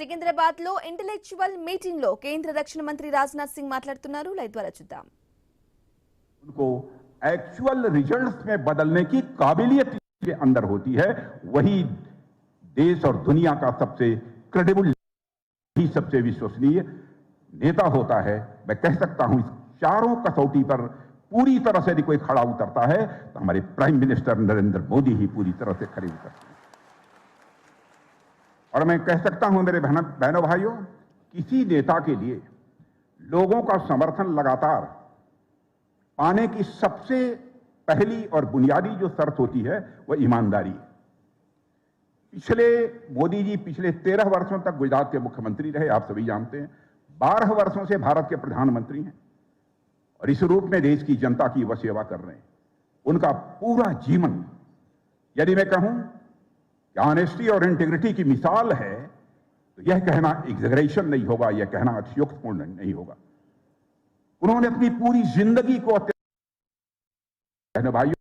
సికింద్రాబాద్ లో intellectual meeting లో కేంద్ర రక్షణ మంత్రి రాజ్నాథ్ సింగ్ మాట్లాడుతున్నారు. లైవ్ ద్వారా చూద్దాం. उनको एक्चुअल रिजल्ट्स में बदलने की काबिलियत के अंदर होती है, वही देश और दुनिया का सबसे क्रेडिबल, ही सबसे विश्वसनीय नेता होता है. मैं कह सकता हूं इस चारों कसौटी पर पूरी तरह से यदि कोई खड़ा उतरता है तो हमारे प्राइम मिनिस्टर नरेंद्र मोदी ही पूरी तरह से खड़े उतरते हैं. और मैं कह सकता हूं मेरे बहनों भाइयों, किसी नेता के लिए लोगों का समर्थन लगातार पाने की सबसे पहली और बुनियादी जो शर्त होती है वह ईमानदारी है. पिछले मोदी जी पिछले 13 वर्षों तक गुजरात के मुख्यमंत्री रहे, आप सभी जानते हैं. 12 वर्षों से भारत के प्रधानमंत्री हैं और इस रूप में देश की जनता की वह सेवा कर रहे हैं. उनका पूरा जीवन, यदि मैं कहूं कि ऑनेस्टी और इंटीग्रिटी की मिसाल है, तो यह कहना एग्जैगरेशन नहीं होगा, यह कहना अतिशयोक्तिपूर्ण नहीं होगा. उन्होंने अपनी पूरी जिंदगी को भाइयों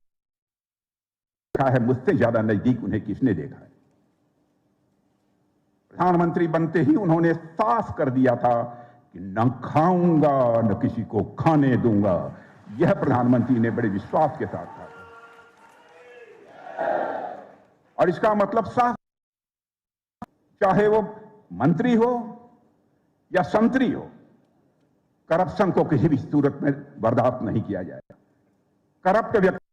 देखा है, मुझसे ज्यादा नजदीक उन्हें किसने देखा है. प्रधानमंत्री बनते ही उन्होंने साफ कर दिया था कि न खाऊंगा न किसी को खाने दूंगा. यह प्रधानमंत्री ने बड़े विश्वास के साथ कहा और इसका मतलब साफ, चाहे वो मंत्री हो या संतरी हो, करप्शन को किसी भी सूरत में बर्दाश्त नहीं किया जाएगा. करप्ट व्यक्ति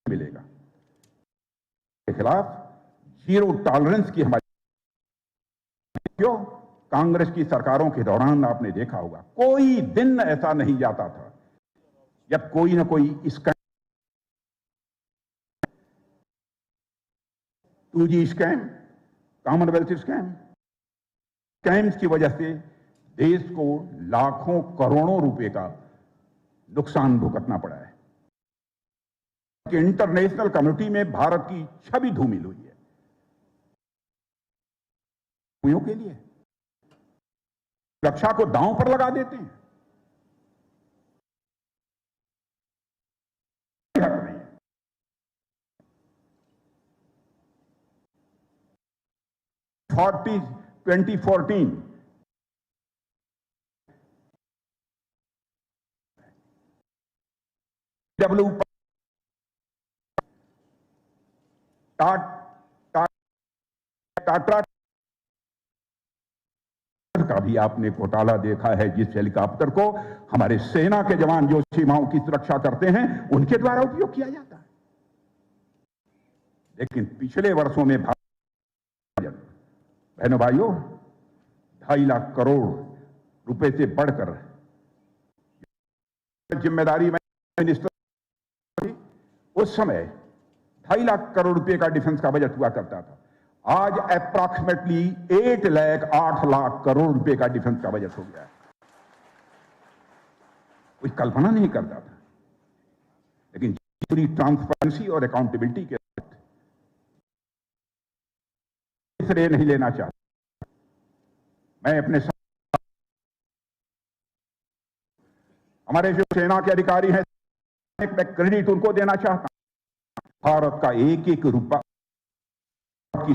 मिलेगा के खिलाफ जीरो टॉलरेंस की हमारी. क्यों? कांग्रेस की सरकारों के दौरान आपने देखा होगा कोई दिन ऐसा नहीं जाता था जब कोई ना कोई scam, 2G scam, Commonwealth scams की वजह से देश को लाखों करोड़ों रुपए का नुकसान भुगतना पड़ा है. कि इंटरनेशनल कम्युनिटी में भारत की छवि धूमिल हुई है. के लिए रक्षा को दांव पर लगा देते हैं. 2014 टाटा का भी आपने घोटाला देखा है, जिस हेलीकॉप्टर को हमारे सेना के जवान जो सीमाओं की सुरक्षा करते हैं उनके द्वारा उपयोग किया जाता है. लेकिन पिछले वर्षों में बहनों भाइयों 2.5 लाख करोड़ रुपए से बढ़कर जिम्मेदारी में मिनिस्टर, उस समय 2.5 लाख करोड़ रुपए का डिफेंस का बजट हुआ करता था. आज अप्रॉक्सीमेटली 8 लाख करोड़ रुपए का डिफेंस का बजट हो गया है. कोई कल्पना नहीं करता था. लेकिन पूरी ट्रांसपेरेंसी और अकाउंटेबिलिटी के साथ श्रेय नहीं लेना चाहता. मैं अपने हमारे जो सेना के अधिकारी हैं, मैं क्रेडिट उनको देना चाहता हूं. भारत का एक एक रुपया की